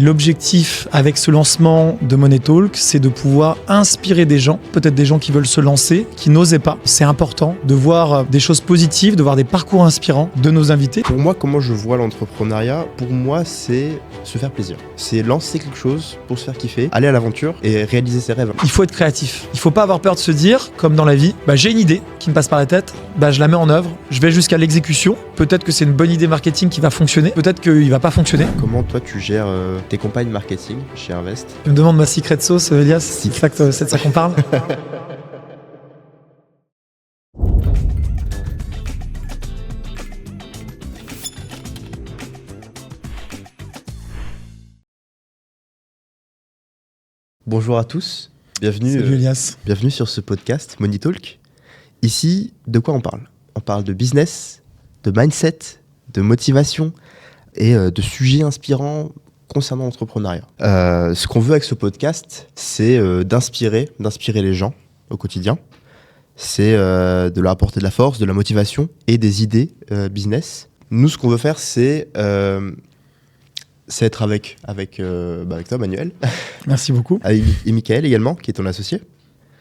L'objectif avec ce lancement de Money Talk, c'est de pouvoir inspirer des gens, peut-être des gens qui veulent se lancer, qui n'osaient pas. C'est important de voir des choses positives, de voir des parcours inspirants de nos invités. Pour moi, comment je vois l'entrepreneuriat, pour moi, c'est se faire plaisir. C'est lancer quelque chose pour se faire kiffer, aller à l'aventure et réaliser ses rêves. Il faut être créatif. Il ne faut pas avoir peur de se dire, comme dans la vie, j'ai une idée qui me passe par la tête, je la mets en œuvre, je vais jusqu'à l'exécution. Peut-être que c'est une bonne idée marketing qui va fonctionner, peut-être qu'il ne va pas fonctionner. Comment toi tu gères tes campagnes marketing chez Invest? Tu me demandes ma secret sauce, Elias, c'est de ça qu'on parle. Bonjour à tous, bienvenue, Salut Elias. Bienvenue sur ce podcast Money Talk. Ici, de quoi on parle? On parle de business, de mindset, de motivation et de sujets inspirants concernant l'entrepreneuriat. Ce qu'on veut avec ce podcast, c'est d'inspirer les gens au quotidien. C'est de leur apporter de la force, de la motivation et des idées business. Nous, ce qu'on veut faire, c'est être avec toi, Manuel. Merci beaucoup. Et Michael également, qui est ton associé.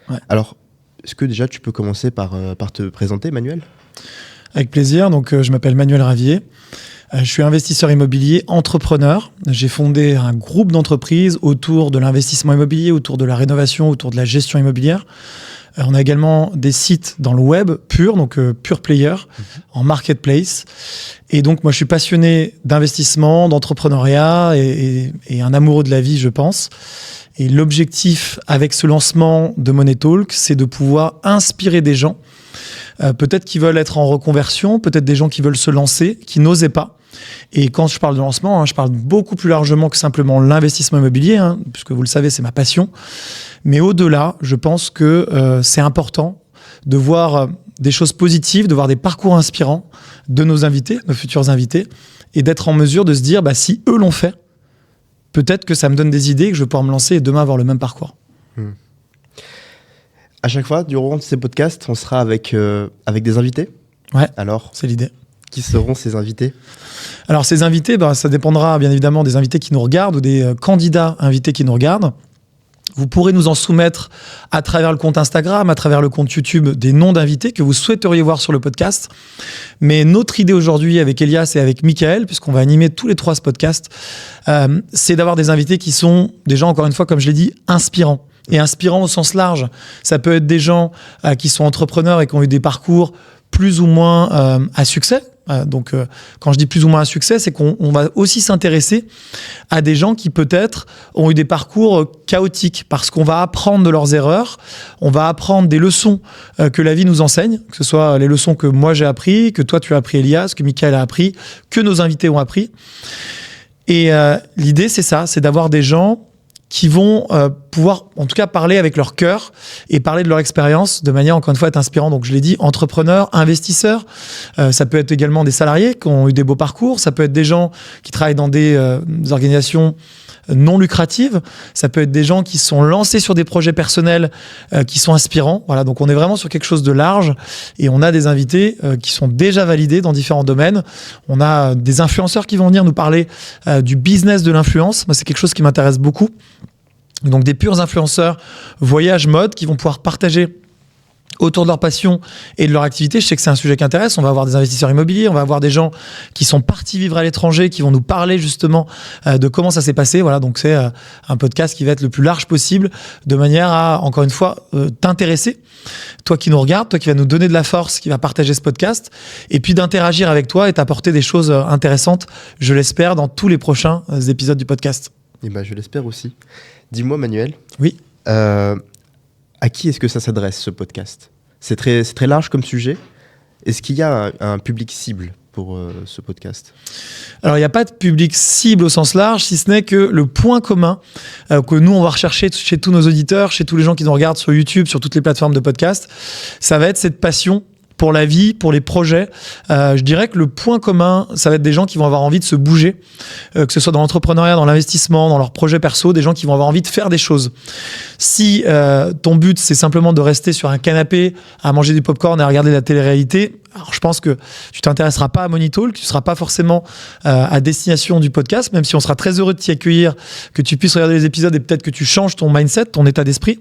Ouais. Alors, est-ce que déjà tu peux commencer par te présenter, Manuel? Avec plaisir. Donc, je m'appelle Manuel Ravier. Je suis investisseur immobilier, entrepreneur. J'ai fondé un groupe d'entreprises autour de l'investissement immobilier, autour de la rénovation, autour de la gestion immobilière. On a également des sites dans le web pur, donc pure player, en marketplace. Et donc, moi, je suis passionné d'investissement, d'entrepreneuriat et un amoureux de la vie, je pense. Et l'objectif avec ce lancement de Money Talk, c'est de pouvoir inspirer des gens, peut-être qui veulent être en reconversion, peut-être des gens qui veulent se lancer, qui n'osaient pas. Et quand je parle de lancement, je parle beaucoup plus largement que simplement l'investissement immobilier, puisque vous le savez, c'est ma passion. Mais au-delà, je pense que c'est important de voir des choses positives, de voir des parcours inspirants de nos invités, nos futurs invités, et d'être en mesure de se dire, si eux l'ont fait, peut-être que ça me donne des idées, que je vais pouvoir me lancer et demain avoir le même parcours. À chaque fois, durant ces podcasts, on sera avec des invités. Ouais, alors, c'est l'idée. Qui seront ces invités? Alors, ces invités, ça dépendra bien évidemment des invités qui nous regardent ou des candidats invités qui nous regardent. Vous pourrez nous en soumettre à travers le compte Instagram, à travers le compte YouTube, des noms d'invités que vous souhaiteriez voir sur le podcast. Mais notre idée aujourd'hui avec Elias et avec Michael, puisqu'on va animer tous les trois ce podcast, c'est d'avoir des invités qui sont déjà, encore une fois, comme je l'ai dit, inspirants. Et inspirants au sens large. Ça peut être des gens qui sont entrepreneurs et qui ont eu des parcours plus ou moins à succès. Donc, quand je dis plus ou moins à succès, c'est qu'on va aussi s'intéresser à des gens qui peut-être ont eu des parcours chaotiques parce qu'on va apprendre de leurs erreurs, on va apprendre des leçons que la vie nous enseigne, que ce soit les leçons que moi j'ai appris, que toi tu as appris Elias, que Michael a appris, que nos invités ont appris. Et l'idée c'est ça, c'est d'avoir des gens qui vont pouvoir, en tout cas, parler avec leur cœur et parler de leur expérience de manière, encore une fois, être inspirant. Donc, je l'ai dit, entrepreneurs, investisseurs. Ça peut être également des salariés qui ont eu des beaux parcours. Ça peut être des gens qui travaillent dans des organisations non lucratives. Ça peut être des gens qui se sont lancés sur des projets personnels qui sont inspirants. Voilà, donc on est vraiment sur quelque chose de large et on a des invités qui sont déjà validés dans différents domaines. On a des influenceurs qui vont venir nous parler du business de l'influence. Moi, c'est quelque chose qui m'intéresse beaucoup. Donc des purs influenceurs voyage mode qui vont pouvoir partager autour de leur passion et de leur activité. Je sais que c'est un sujet qui intéresse. On va avoir des investisseurs immobiliers, on va avoir des gens qui sont partis vivre à l'étranger, qui vont nous parler justement de comment ça s'est passé. Voilà, donc c'est un podcast qui va être le plus large possible de manière à, encore une fois, t'intéresser. Toi qui nous regardes, toi qui vas nous donner de la force, qui va partager ce podcast, et puis d'interagir avec toi et t'apporter des choses intéressantes, je l'espère, dans tous les prochains épisodes du podcast. Et je l'espère aussi. Dis-moi, Manuel. Oui. À qui est-ce que ça s'adresse, ce podcast? C'est très large comme sujet. Est-ce qu'il y a un public cible pour ce podcast? Alors, il n'y a pas de public cible au sens large, si ce n'est que le point commun que nous, on va rechercher chez tous nos auditeurs, chez tous les gens qui nous regardent sur YouTube, sur toutes les plateformes de podcast, ça va être cette passion pour la vie, pour les projets. Je dirais que le point commun, ça va être des gens qui vont avoir envie de se bouger, que ce soit dans l'entrepreneuriat, dans l'investissement, dans leurs projets perso, des gens qui vont avoir envie de faire des choses. Si ton but, c'est simplement de rester sur un canapé à manger du popcorn et à regarder la télé-réalité, Alors, je pense que tu t'intéresseras pas à Money Talk, tu seras pas forcément à destination du podcast, même si on sera très heureux de t'y accueillir, que tu puisses regarder les épisodes et peut-être que tu changes ton mindset, ton état d'esprit.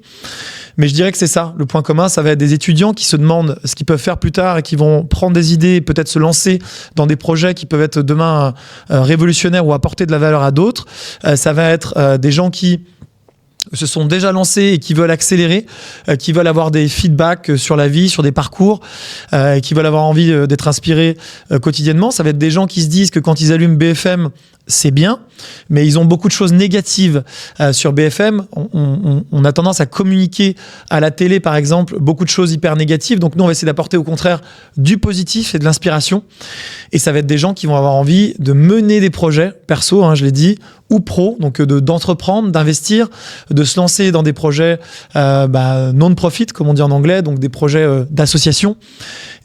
Mais je dirais que c'est ça, le point commun, ça va être des étudiants qui se demandent ce qu'ils peuvent faire plus tard et qui vont prendre des idées et peut-être se lancer dans des projets qui peuvent être demain révolutionnaires ou apporter de la valeur à d'autres. Ça va être des gens qui se sont déjà lancés et qui veulent accélérer, qui veulent avoir des feedbacks sur la vie, sur des parcours, qui veulent avoir envie d'être inspirés quotidiennement. Ça va être des gens qui se disent que quand ils allument BFM, c'est bien, mais ils ont beaucoup de choses négatives sur BFM. On a tendance à communiquer à la télé, par exemple, beaucoup de choses hyper négatives. Donc nous, on va essayer d'apporter au contraire du positif et de l'inspiration. Et ça va être des gens qui vont avoir envie de mener des projets perso, je l'ai dit, ou pro, donc d'entreprendre, d'investir, de se lancer dans des projets non-profit, comme on dit en anglais, donc des projets d'association,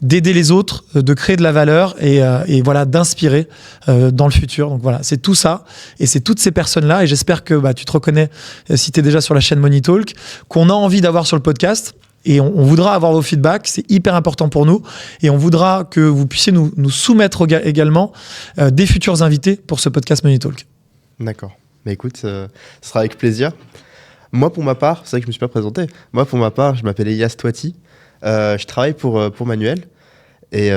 d'aider les autres, de créer de la valeur et voilà, d'inspirer dans le futur. Donc voilà, c'est tout ça et c'est toutes ces personnes-là et j'espère que tu te reconnais si tu es déjà sur la chaîne Money Talk, qu'on a envie d'avoir sur le podcast. Et on voudra avoir vos feedbacks, c'est hyper important pour nous. Et on voudra que vous puissiez nous soumettre également des futurs invités pour ce podcast Money Talk. D'accord. Mais écoute, ce sera avec plaisir. Moi, pour ma part, c'est vrai que je me suis pas présenté. Moi, pour ma part, je m'appelle Elias Toiti. Je travaille pour Manuel. Et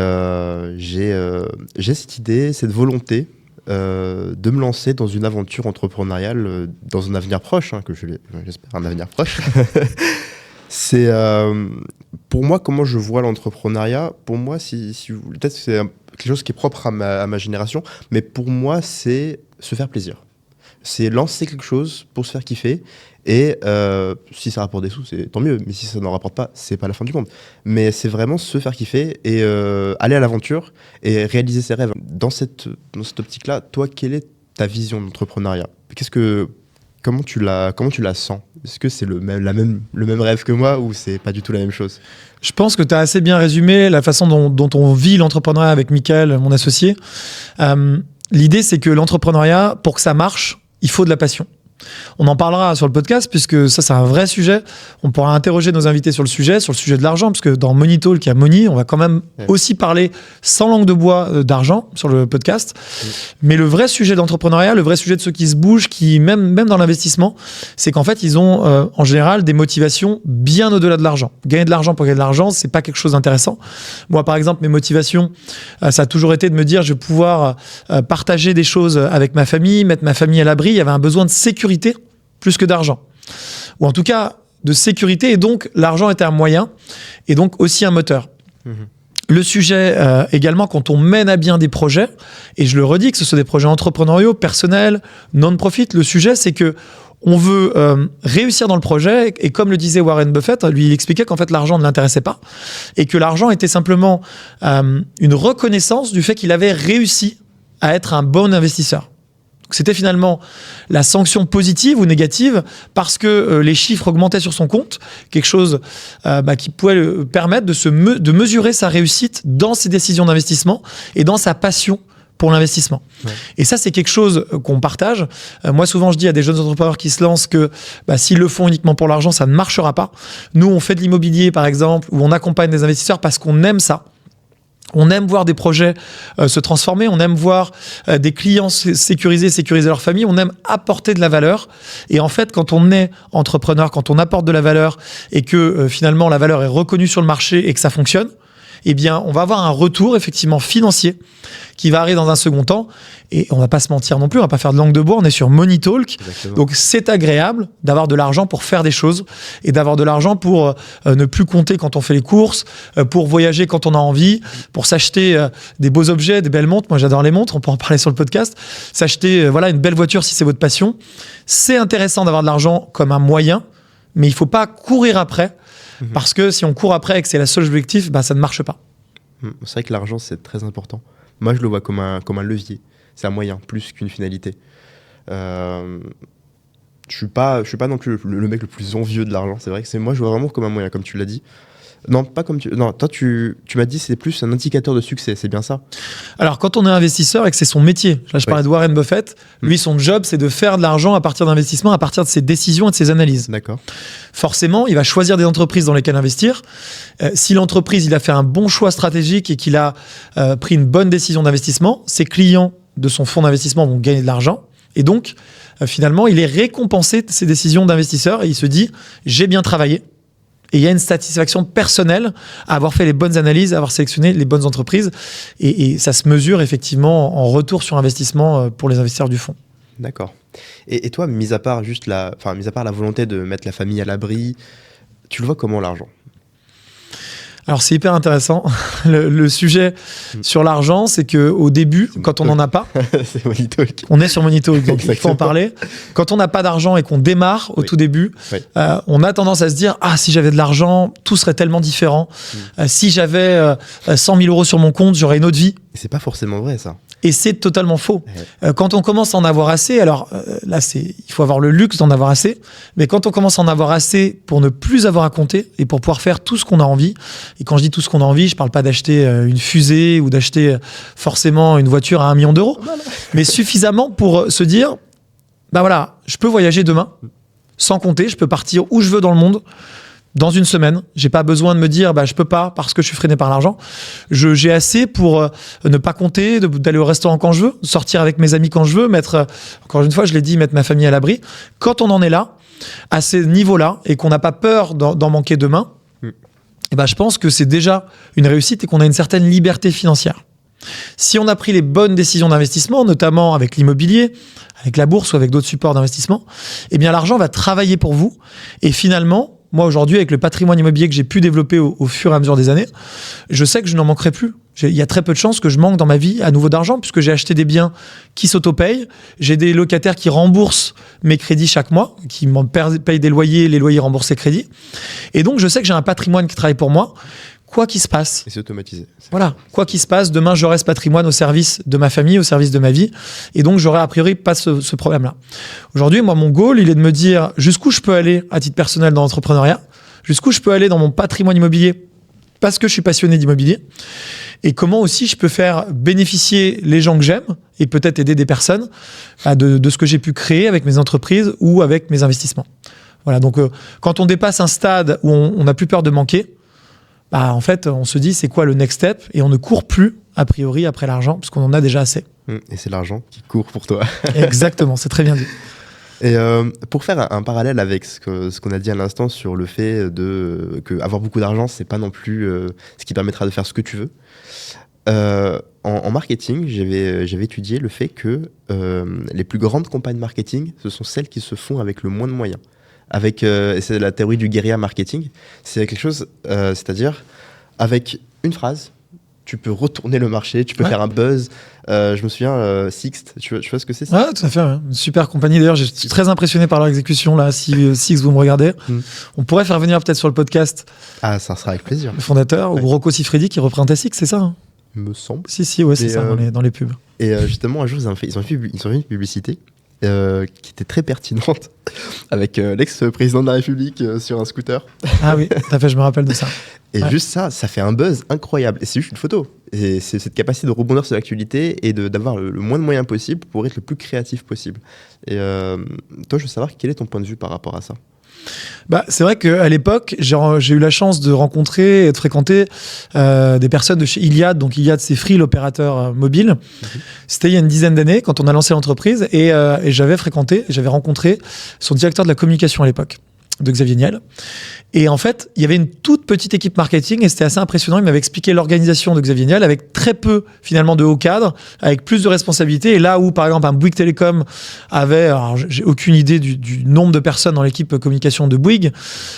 j'ai cette idée, cette volonté de me lancer dans une aventure entrepreneuriale dans un avenir proche, que j'espère un avenir proche. C'est pour moi comment je vois l'entrepreneuriat. Pour moi, peut-être que c'est quelque chose qui est propre à ma génération, mais pour moi, c'est se faire plaisir. C'est lancer quelque chose pour se faire kiffer. Et si ça rapporte des sous, c'est tant mieux. Mais si ça n'en rapporte pas, c'est pas la fin du monde. Mais c'est vraiment se faire kiffer et aller à l'aventure et réaliser ses rêves. Dans cette optique-là, toi, quelle est ta vision d'entrepreneuriat ? Comment tu la sens ? Est-ce que c'est le même rêve que moi ou c'est pas du tout la même chose ? Je pense que tu as assez bien résumé la façon dont on vit l'entrepreneuriat avec Mickaël, mon associé. L'idée, c'est que l'entrepreneuriat, pour que ça marche, il faut de la passion. On en parlera sur le podcast puisque ça c'est un vrai sujet. On pourra interroger nos invités sur le sujet de l'argent, parce que dans Money Talk, il y a Money, on va quand même aussi parler sans langue de bois d'argent sur le podcast. Mais le vrai sujet d'entrepreneuriat, le vrai sujet de ceux qui se bougent, qui même dans l'investissement, c'est qu'en fait ils ont en général des motivations bien au-delà de l'argent. Gagner de l'argent pour gagner de l'argent, c'est pas quelque chose d'intéressant. Moi par exemple, mes motivations, ça a toujours été de me dire je vais pouvoir partager des choses avec ma famille, mettre ma famille à l'abri. Il y avait un besoin de sécurité plus que d'argent, ou en tout cas de sécurité, et donc l'argent était un moyen et donc aussi un moteur. Le sujet également, quand on mène à bien des projets, et je le redis, que ce soit des projets entrepreneuriaux, personnels, non-profit, le sujet c'est que on veut réussir dans le projet, et comme le disait Warren Buffett, lui il expliquait qu'en fait l'argent ne l'intéressait pas et que l'argent était simplement une reconnaissance du fait qu'il avait réussi à être un bon investisseur. C'était finalement la sanction positive ou négative parce que les chiffres augmentaient sur son compte, quelque chose qui pouvait lui permettre de mesurer sa réussite dans ses décisions d'investissement et dans sa passion pour l'investissement. Ouais. Et ça, c'est quelque chose qu'on partage. Moi, souvent, je dis à des jeunes entrepreneurs qui se lancent que s'ils le font uniquement pour l'argent, ça ne marchera pas. Nous, on fait de l'immobilier, par exemple, où on accompagne des investisseurs parce qu'on aime ça. On aime voir des projets se transformer, on aime voir des clients sécuriser leur famille, on aime apporter de la valeur. Et en fait, quand on est entrepreneur, quand on apporte de la valeur et que finalement la valeur est reconnue sur le marché et que ça fonctionne, eh bien, on va avoir un retour effectivement financier qui va arriver dans un second temps. Et on va pas se mentir non plus, on va pas faire de langue de bois, on est sur Money Talk. Exactement. Donc c'est agréable d'avoir de l'argent pour faire des choses et d'avoir de l'argent pour ne plus compter quand on fait les courses, pour voyager quand on a envie, pour s'acheter des beaux objets, des belles montres. Moi j'adore les montres, on peut en parler sur le podcast. S'acheter une belle voiture si c'est votre passion. C'est intéressant d'avoir de l'argent comme un moyen, mais il faut pas courir après. Parce que si on court après et que c'est la seule objectif, ça ne marche pas. C'est vrai que l'argent, c'est très important. Moi, je le vois comme un levier. C'est un moyen, plus qu'une finalité. Je suis pas non plus le mec le plus envieux de l'argent. C'est vrai que moi, je vois vraiment comme un moyen, comme tu l'as dit. Non, pas comme tu... Non, toi, tu m'as dit que c'est plus un indicateur de succès, c'est bien ça? Alors, quand on est investisseur et que c'est son métier, là, je parlais de Warren Buffett, lui, son job, c'est de faire de l'argent à partir d'investissements, à partir de ses décisions et de ses analyses. D'accord. Forcément, il va choisir des entreprises dans lesquelles investir. Si l'entreprise, il a fait un bon choix stratégique et qu'il a pris une bonne décision d'investissement, ses clients de son fonds d'investissement vont gagner de l'argent. Et donc, finalement, il est récompensé de ses décisions d'investisseur et il se dit, j'ai bien travaillé. Et il y a une satisfaction personnelle à avoir fait les bonnes analyses, à avoir sélectionné les bonnes entreprises. Et ça se mesure effectivement en retour sur investissement pour les investisseurs du fonds. D'accord. Et toi, mis à part la volonté de mettre la famille à l'abri, tu le vois comment l'argent? Alors c'est hyper intéressant. Le sujet sur l'argent, c'est qu'au début, quand on n'en a pas, c'est Money Talk. On est sur Money Talk, donc il faut en parler. Quand on n'a pas d'argent et qu'on démarre au tout début, on a tendance à se dire « Ah, si j'avais de l'argent, tout serait tellement différent. Si j'avais 100 000 euros sur mon compte, j'aurais une autre vie. » Et c'est pas forcément vrai, ça. Et c'est totalement faux. Quand on commence à en avoir assez, alors là, il faut avoir le luxe d'en avoir assez, mais quand on commence à en avoir assez pour ne plus avoir à compter et pour pouvoir faire tout ce qu'on a envie, et quand je dis tout ce qu'on a envie, je parle pas d'acheter une fusée ou d'acheter forcément une voiture à 1 million d'euros, mais suffisamment pour se dire, bah voilà, je peux voyager demain, sans compter, je peux partir où je veux dans le monde, dans une semaine. J'ai pas besoin de me dire je peux pas parce que je suis freiné par l'argent. J'ai assez pour ne pas compter, d'aller au restaurant quand je veux, sortir avec mes amis quand je veux, mettre, encore une fois, je l'ai dit, mettre ma famille à l'abri. Quand on en est là, à ces niveaux-là, et qu'on n'a pas peur d'en manquer demain, je pense que c'est déjà une réussite et qu'on a une certaine liberté financière. Si on a pris les bonnes décisions d'investissement, notamment avec l'immobilier, avec la bourse ou avec d'autres supports d'investissement, l'argent va travailler pour vous. Et finalement, moi aujourd'hui, avec le patrimoine immobilier que j'ai pu développer au fur et à mesure des années, je sais que je n'en manquerai plus. Il y a très peu de chances que je manque dans ma vie à nouveau d'argent puisque j'ai acheté des biens qui s'auto-payent. J'ai des locataires qui remboursent mes crédits chaque mois, qui m'en payent des loyers, les loyers remboursent les crédits. Et donc, je sais que j'ai un patrimoine qui travaille pour moi. Quoi qu'il se passe. Et c'est automatisé. Voilà. Quoi qu'il se passe, demain, j'aurai ce patrimoine au service de ma famille, au service de ma vie. Et donc, j'aurai a priori pas ce problème-là. Aujourd'hui, moi, mon goal, il est de me dire jusqu'où je peux aller à titre personnel dans l'entrepreneuriat, jusqu'où je peux aller dans mon patrimoine immobilier parce que je suis passionné d'immobilier et comment aussi je peux faire bénéficier les gens que j'aime et peut-être aider des personnes de ce que j'ai pu créer avec mes entreprises ou avec mes investissements. Voilà. Donc, quand on dépasse un stade où on n'a plus peur de manquer, en fait, on se dit c'est quoi le next step et on ne court plus a priori après l'argent parce qu'on en a déjà assez. Et c'est l'argent qui court pour toi. Exactement, c'est très bien dit. Et pour faire un parallèle avec ce qu'on a dit à l'instant sur le fait que avoir beaucoup d'argent, c'est pas non plus ce qui permettra de faire ce que tu veux. En marketing, j'avais étudié le fait que les plus grandes campagnes marketing, ce sont celles qui se font avec le moins de moyens. C'est la théorie du guérilla marketing. C'est quelque chose, c'est-à-dire avec une phrase, tu peux retourner le marché, tu peux faire un buzz. Je me souviens, Sixt, tu vois ce que c'est? Ouais, tout à fait. Ouais. Une super compagnie. D'ailleurs, je suis très impressionné par leur exécution. Là, si Sixt, vous me regardez, on pourrait faire venir peut-être sur le podcast. Ah, ça sera avec plaisir. Le fondateur, ou Rocco Siffredi qui représentait Sixt, c'est ça hein? Me semble. Si, ouais, c'est ça, dans les pubs. Et justement, un jour, ils ont fait une publicité qui était très pertinente avec l'ex-président de la République sur un scooter. Ah oui, tout à fait, je me rappelle de ça. Et juste ça fait un buzz incroyable. Et c'est juste une photo. Et c'est cette capacité de rebondir sur l'actualité et d'avoir le moins de moyens possible pour être le plus créatif possible. Et toi, je veux savoir quel est ton point de vue par rapport à ça? C'est vrai qu'à l'époque, j'ai eu la chance de rencontrer et de fréquenter des personnes de chez Iliad. Donc Iliad, c'est Free, l'opérateur mobile. C'était il y a une dizaine d'années quand on a lancé l'entreprise et j'avais rencontré son directeur de la communication à l'époque, de Xavier Niel. Et en fait, il y avait une toute petite équipe marketing et c'était assez impressionnant. Il m'avait expliqué l'organisation de Xavier Niel avec très peu finalement de hauts cadres, avec plus de responsabilités. Et là où, par exemple, un Bouygues Télécom avait, alors j'ai aucune idée du nombre de personnes dans l'équipe communication de Bouygues,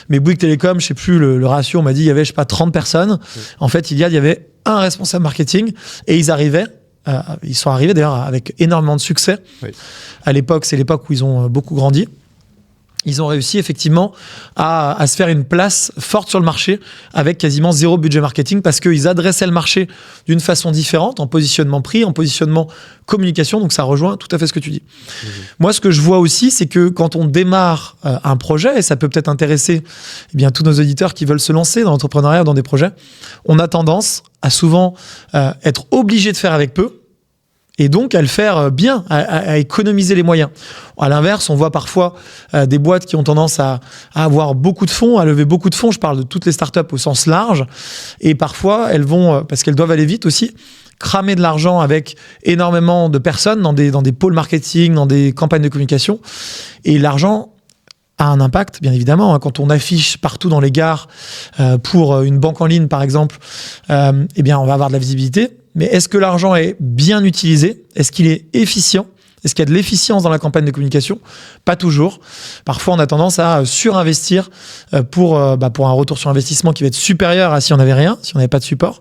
mais Bouygues Télécom, je sais plus le ratio, on m'a dit il y avait, 30 personnes. En fait, il y avait un responsable marketing et ils sont arrivés d'ailleurs avec énormément de succès. À l'époque, c'est l'époque où ils ont beaucoup grandi. ils ont réussi effectivement à se faire une place forte sur le marché avec quasiment 0 budget marketing parce qu'ils adressaient le marché d'une façon différente, en positionnement prix, en positionnement communication. Donc ça rejoint tout à fait ce que tu dis. Moi, ce que je vois aussi, c'est que quand on démarre un projet, et ça peut peut-être intéresser tous nos auditeurs qui veulent se lancer dans l'entrepreneuriat, dans des projets, on a tendance à souvent être obligé de faire avec peu, et donc à le faire bien, à économiser les moyens. À l'inverse, on voit parfois des boîtes qui ont tendance à avoir beaucoup de fonds, à lever beaucoup de fonds. Je parle de toutes les startups au sens large. Et parfois, elles vont, parce qu'elles doivent aller vite aussi, cramer de l'argent avec énormément de personnes dans des pôles marketing, dans des campagnes de communication. Et l'argent a un impact, bien évidemment. Quand on affiche partout dans les gares pour une banque en ligne, par exemple, on va avoir de la visibilité. Mais est-ce que l'argent est bien utilisé? Est-ce qu'il est efficient? Est-ce qu'il y a de l'efficience dans la campagne de communication? Pas toujours. Parfois, on a tendance à surinvestir pour un retour sur investissement qui va être supérieur à si on n'avait rien, si on n'avait pas de support.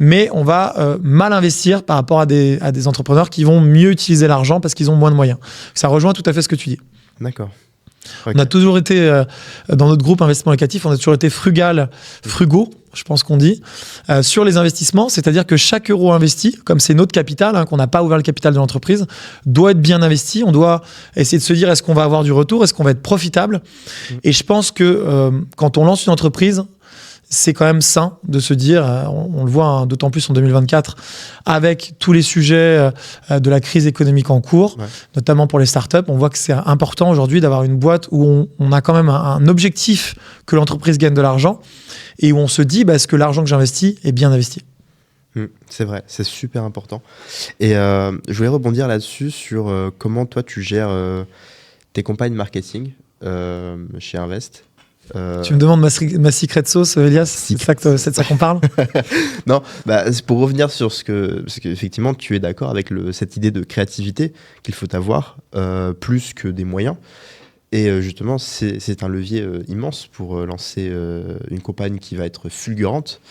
Mais on va mal investir par rapport à des entrepreneurs qui vont mieux utiliser l'argent parce qu'ils ont moins de moyens. Ça rejoint tout à fait ce que tu dis. D'accord. Okay. On a toujours été, dans notre groupe investissement locatif, on a toujours été frugaux, je pense qu'on dit, sur les investissements. C'est-à-dire que chaque euro investi, comme c'est notre capital, qu'on n'a pas ouvert le capital de l'entreprise, doit être bien investi. On doit essayer de se dire, est-ce qu'on va avoir du retour? Est-ce qu'on va être profitable? Et je pense que quand on lance une entreprise, c'est quand même sain de se dire, on le voit d'autant plus en 2024, avec tous les sujets de la crise économique en cours, notamment pour les startups, on voit que c'est important aujourd'hui d'avoir une boîte où on a quand même un objectif que l'entreprise gagne de l'argent et où on se dit, est-ce que l'argent que j'investis est bien investi? C'est vrai, c'est super important. Et je voulais rebondir là-dessus sur comment toi tu gères tes campagnes marketing chez Invest. Tu me demandes ma secret sauce, Elias? C'est de ça qu'on parle? Non, c'est pour revenir sur parce qu'effectivement, tu es d'accord avec cette idée de créativité qu'il faut avoir, plus que des moyens. Et justement, c'est un levier immense pour lancer une campagne qui va être fulgurante.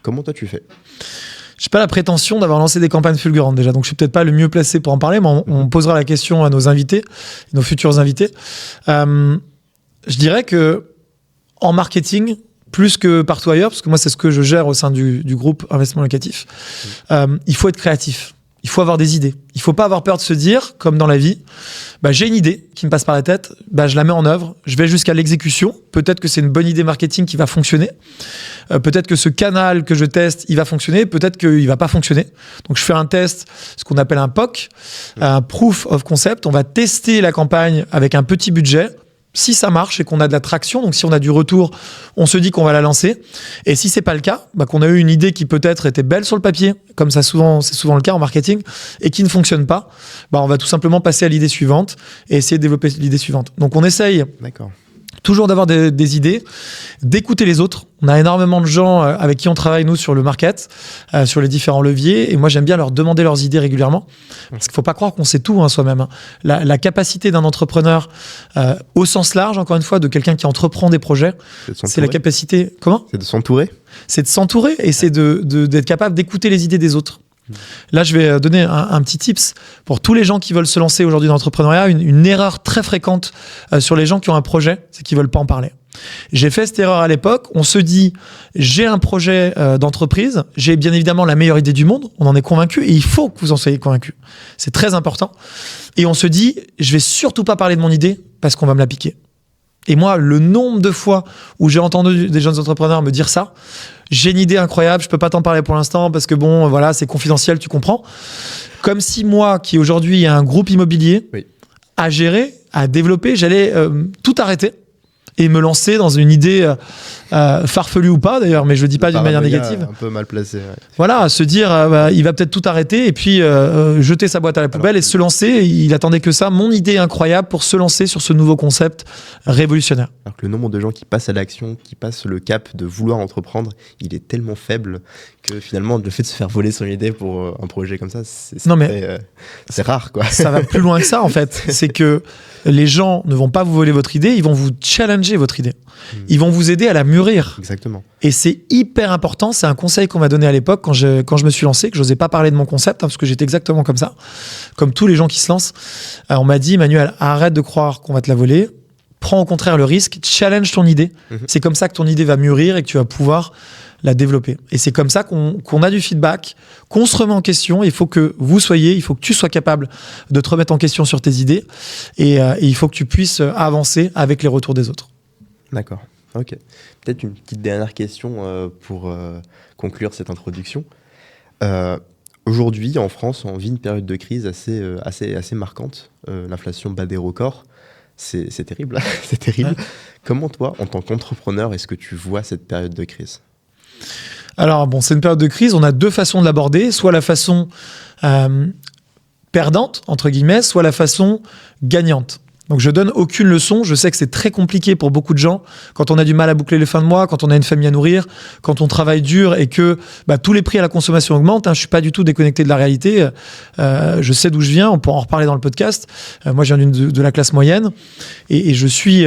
Comment toi tu fais? Je n'ai pas la prétention d'avoir lancé des campagnes fulgurantes déjà, donc je suis peut-être pas le mieux placé pour en parler, mais on posera la question à nos invités, nos futurs invités. Je dirais que en marketing, plus que partout ailleurs, parce que moi, c'est ce que je gère au sein du groupe investissement locatif, il faut être créatif. Il faut avoir des idées. Il ne faut pas avoir peur de se dire, comme dans la vie, j'ai une idée qui me passe par la tête, je la mets en œuvre, je vais jusqu'à l'exécution. Peut-être que c'est une bonne idée marketing qui va fonctionner. Peut-être que ce canal que je teste, il va fonctionner. Peut-être qu'il ne va pas fonctionner. Donc, je fais un test, ce qu'on appelle un POC, un Proof of Concept. On va tester la campagne avec un petit budget. Si ça marche et qu'on a de la traction, donc si on a du retour, on se dit qu'on va la lancer. Et si c'est pas le cas, qu'on a eu une idée qui peut-être était belle sur le papier, comme c'est souvent le cas en marketing, et qui ne fonctionne pas, on va tout simplement passer à l'idée suivante et essayer de développer l'idée suivante. Donc on essaye toujours d'avoir des idées, d'écouter les autres. On a énormément de gens avec qui on travaille, nous, sur le market, sur les différents leviers. Et moi, j'aime bien leur demander leurs idées régulièrement. Parce qu'il ne faut pas croire qu'on sait tout soi-même. La capacité d'un entrepreneur, au sens large, encore une fois, de quelqu'un qui entreprend des projets, c'est la capacité... Comment ? C'est de s'entourer. C'est de s'entourer et c'est d'être capable d'écouter les idées des autres. Là, je vais donner un petit tips pour tous les gens qui veulent se lancer aujourd'hui dans l'entrepreneuriat. Une erreur très fréquente sur les gens qui ont un projet, c'est qu'ils ne veulent pas en parler. J'ai fait cette erreur à l'époque. On se dit, j'ai un projet d'entreprise, j'ai bien évidemment la meilleure idée du monde, on en est convaincu et il faut que vous en soyez convaincu. C'est très important. Et on se dit, je vais surtout pas parler de mon idée parce qu'on va me la piquer. Et moi, le nombre de fois où j'ai entendu des jeunes entrepreneurs me dire ça, j'ai une idée incroyable, je peux pas t'en parler pour l'instant parce que c'est confidentiel, tu comprends. Comme si moi, qui aujourd'hui a un groupe immobilier à gérer, à développer, j'allais tout arrêter et me lancer dans une idée farfelue ou pas d'ailleurs, mais je le dis pas d'une manière négative. Un peu mal placé. Voilà, se dire il va peut-être tout arrêter et puis jeter sa boîte à la poubelle et se lancer. Il attendait que ça, mon idée incroyable pour se lancer sur ce nouveau concept révolutionnaire. Alors que le nombre de gens qui passent à l'action, qui passent le cap de vouloir entreprendre, il est tellement faible que finalement le fait de se faire voler son idée pour un projet comme ça, c'est rare quoi. Ça va plus loin que ça en fait. C'est que les gens ne vont pas vous voler votre idée, ils vont vous challenger votre idée. Ils vont vous aider à la mûrir. Exactement. Et c'est hyper important. C'est un conseil qu'on m'a donné à l'époque quand je me suis lancé, que j'osais pas parler de mon concept, parce que j'étais exactement comme ça. Comme tous les gens qui se lancent. On m'a dit, Emmanuel, arrête de croire qu'on va te la voler. prends au contraire le risque, challenge ton idée. C'est comme ça que ton idée va mûrir et que tu vas pouvoir la développer. Et c'est comme ça qu'on a du feedback, qu'on se remet en question. Il faut que il faut que tu sois capable de te remettre en question sur tes idées et il faut que tu puisses avancer avec les retours des autres. D'accord, ok. Peut-être une petite dernière question pour conclure cette introduction. Aujourd'hui, en France, on vit une période de crise assez marquante. L'inflation bat des records. C'est terrible, c'est terrible. Ouais. Comment toi, en tant qu'entrepreneur, est-ce que tu vois cette période de crise ? Alors bon, c'est une période de crise, on a deux façons de l'aborder, soit la façon perdante, entre guillemets, soit la façon gagnante. Donc je donne aucune leçon, je sais que c'est très compliqué pour beaucoup de gens, quand on a du mal à boucler les fins de mois, quand on a une famille à nourrir, quand on travaille dur et que tous les prix à la consommation augmentent, je suis pas du tout déconnecté de la réalité, je sais d'où je viens, on pourra en reparler dans le podcast, moi je viens de la classe moyenne et je suis...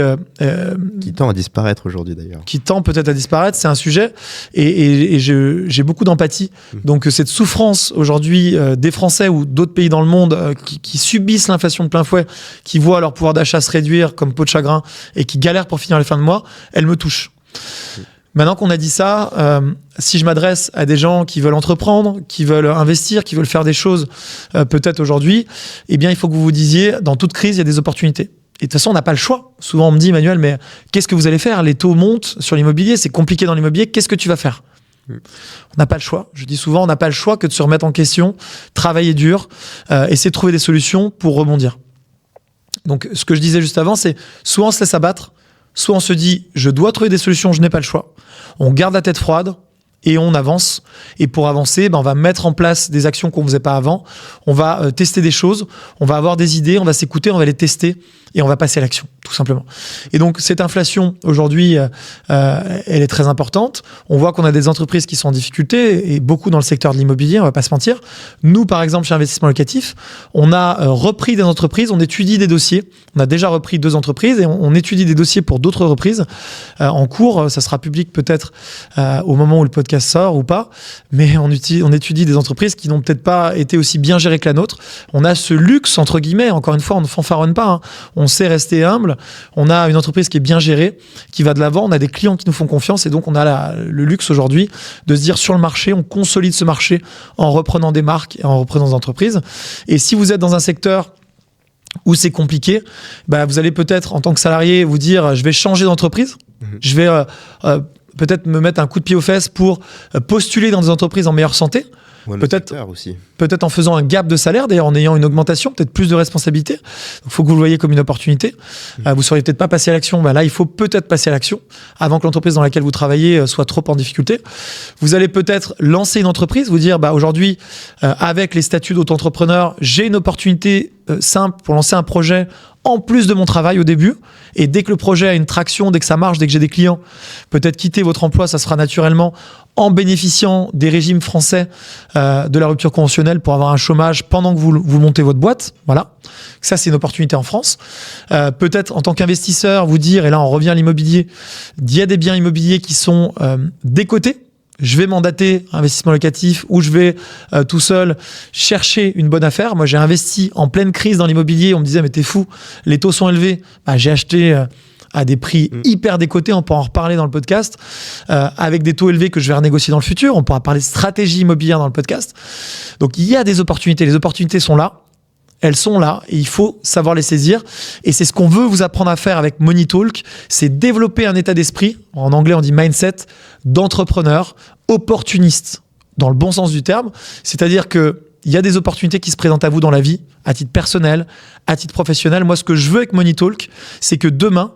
qui tend à disparaître aujourd'hui d'ailleurs. Qui tend peut-être à disparaître, c'est un sujet et j'ai beaucoup d'empathie. Donc cette souffrance aujourd'hui des Français ou d'autres pays dans le monde qui subissent l'inflation de plein fouet, qui voient leur pouvoir d'achat se réduire comme peau de chagrin et qui galèrent pour finir les fins de mois, elle me touche. Maintenant qu'on a dit ça, si je m'adresse à des gens qui veulent entreprendre, qui veulent investir, qui veulent faire des choses peut-être aujourd'hui, eh bien il faut que vous vous disiez, dans toute crise, il y a des opportunités. Et de toute façon, on n'a pas le choix. Souvent, on me dit, Emmanuel, mais qu'est-ce que vous allez faire ? Les taux montent sur l'immobilier, c'est compliqué dans l'immobilier, qu'est-ce que tu vas faire ? On n'a pas le choix. Je dis souvent, on n'a pas le choix que de se remettre en question, travailler dur, essayer de trouver des solutions pour rebondir. Donc, ce que je disais juste avant, c'est soit on se laisse abattre, soit on se dit, je dois trouver des solutions, je n'ai pas le choix. On garde la tête froide et on avance. Et pour avancer, on va mettre en place des actions qu'on ne faisait pas avant. On va tester des choses, on va avoir des idées, on va s'écouter, on va les tester et on va passer à l'action, tout simplement. Et donc, cette inflation, aujourd'hui, elle est très importante. On voit qu'on a des entreprises qui sont en difficulté et beaucoup dans le secteur de l'immobilier, on ne va pas se mentir. Nous, par exemple, chez Investissement Locatif, on a repris des entreprises, on étudie des dossiers. On a déjà repris 2 entreprises et on étudie des dossiers pour d'autres reprises en cours. Ça sera public peut-être au moment où le podcast sort ou pas, mais on étudie des entreprises qui n'ont peut-être pas été aussi bien gérées que la nôtre. On a ce luxe, entre guillemets, encore une fois, on ne fanfaronne pas, on sait rester humble, on a une entreprise qui est bien gérée, qui va de l'avant, on a des clients qui nous font confiance et donc on a le luxe aujourd'hui de se dire sur le marché, on consolide ce marché en reprenant des marques et en reprenant des entreprises. Et si vous êtes dans un secteur où c'est compliqué, vous allez peut-être en tant que salarié vous dire je vais changer d'entreprise, je vais peut-être me mettre un coup de pied aux fesses pour postuler dans des entreprises en meilleure santé. Peut-être en faisant un gap de salaire, d'ailleurs en ayant une augmentation, peut-être plus de responsabilités. Il faut que vous le voyez comme une opportunité. Vous ne seriez peut-être pas passé à l'action. Là, il faut peut-être passer à l'action avant que l'entreprise dans laquelle vous travaillez soit trop en difficulté. Vous allez peut-être lancer une entreprise, vous dire aujourd'hui, avec les statuts d'auto-entrepreneur, j'ai une opportunité simple pour lancer un projet en plus de mon travail au début. Et dès que le projet a une traction, dès que ça marche, dès que j'ai des clients, peut-être quitter votre emploi, ça sera naturellement en bénéficiant des régimes français de la rupture conventionnelle pour avoir un chômage pendant que vous montez votre boîte. Voilà. Ça, c'est une opportunité en France. Peut-être en tant qu'investisseur, vous dire, et là on revient à l'immobilier, il y a des biens immobiliers qui sont décotés. Je vais mandater Investissement Locatif ou je vais tout seul chercher une bonne affaire. Moi, j'ai investi en pleine crise dans l'immobilier. On me disait, mais t'es fou, les taux sont élevés. J'ai acheté à des prix hyper décotés. On pourra en reparler dans le podcast. Avec des taux élevés que je vais renégocier dans le futur. On pourra parler de stratégie immobilière dans le podcast. Donc, il y a des opportunités. Les opportunités sont là. Elles sont là et il faut savoir les saisir. Et c'est ce qu'on veut vous apprendre à faire avec Money Talk. C'est développer un état d'esprit, en anglais on dit mindset, d'entrepreneur opportuniste, dans le bon sens du terme. C'est-à-dire qu'il y a des opportunités qui se présentent à vous dans la vie, à titre personnel, à titre professionnel. Moi, ce que je veux avec Money Talk, c'est que demain,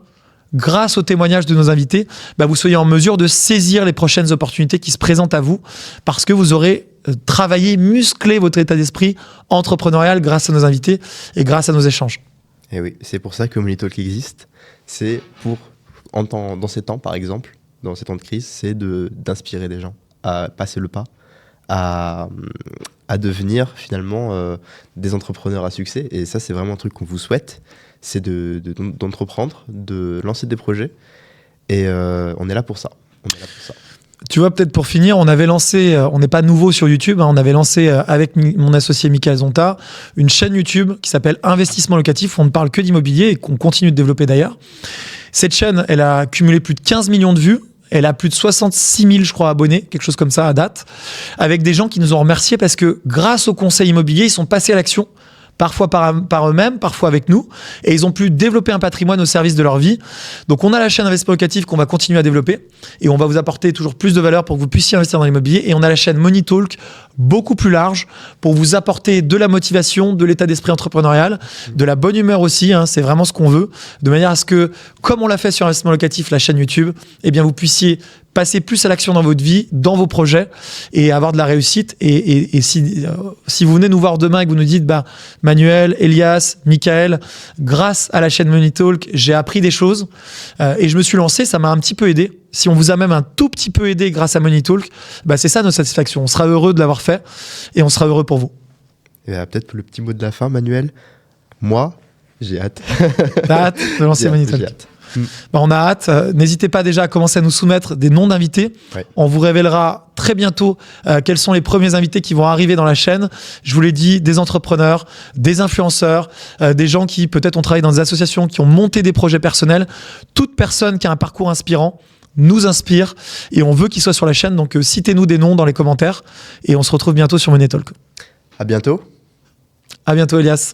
grâce au témoignage de nos invités, vous soyez en mesure de saisir les prochaines opportunités qui se présentent à vous parce que vous aurez travaillé, musclé votre état d'esprit entrepreneurial grâce à nos invités et grâce à nos échanges. Et oui, c'est pour ça que Money Talk existe. C'est pour, dans ces temps par exemple, dans ces temps de crise, c'est d'inspirer des gens à passer le pas, à devenir finalement des entrepreneurs à succès. Et ça, c'est vraiment un truc qu'on vous souhaite. C'est d'entreprendre, de lancer des projets. Et on est là pour ça. Tu vois, peut-être pour finir, on avait lancé, on n'est pas nouveau sur YouTube, on avait lancé avec mon associé Michael Zonta une chaîne YouTube qui s'appelle Investissement Locatif où on ne parle que d'immobilier et qu'on continue de développer d'ailleurs. Cette chaîne, elle a cumulé plus de 15 millions de vues. Elle a plus de 66 000, je crois, abonnés, quelque chose comme ça à date, avec des gens qui nous ont remerciés parce que grâce au conseil immobilier, ils sont passés à l'action, parfois par eux-mêmes, parfois avec nous, et ils ont pu développer un patrimoine au service de leur vie. Donc on a la chaîne Investissement Locatif qu'on va continuer à développer, et on va vous apporter toujours plus de valeur pour que vous puissiez investir dans l'immobilier, et on a la chaîne Money Talk, beaucoup plus large, pour vous apporter de la motivation, de l'état d'esprit entrepreneurial, de la bonne humeur aussi, c'est vraiment ce qu'on veut, de manière à ce que, comme on l'a fait sur Investissement Locatif, la chaîne YouTube, eh bien vous puissiez passer plus à l'action dans votre vie, dans vos projets et avoir de la réussite. Et si vous venez nous voir demain et que vous nous dites Manuel, Elias, Michael, grâce à la chaîne Money Talk, j'ai appris des choses et je me suis lancé, ça m'a un petit peu aidé. Si on vous a même un tout petit peu aidé grâce à Money Talk, c'est ça notre satisfaction. On sera heureux de l'avoir fait et on sera heureux pour vous. Et peut-être le petit mot de la fin, Manuel. Moi, j'ai hâte. T'as hâte de lancer Money Talk? J'ai hâte. On a hâte. N'hésitez pas déjà à commencer à nous soumettre des noms d'invités. Ouais. On vous révélera très bientôt quels sont les premiers invités qui vont arriver dans la chaîne. Je vous l'ai dit, des entrepreneurs, des influenceurs, des gens qui peut-être ont travaillé dans des associations, qui ont monté des projets personnels. Toute personne qui a un parcours inspirant nous inspire et on veut qu'ils soient sur la chaîne. Donc citez-nous des noms dans les commentaires et on se retrouve bientôt sur Money Talk. À bientôt. À bientôt, Elias.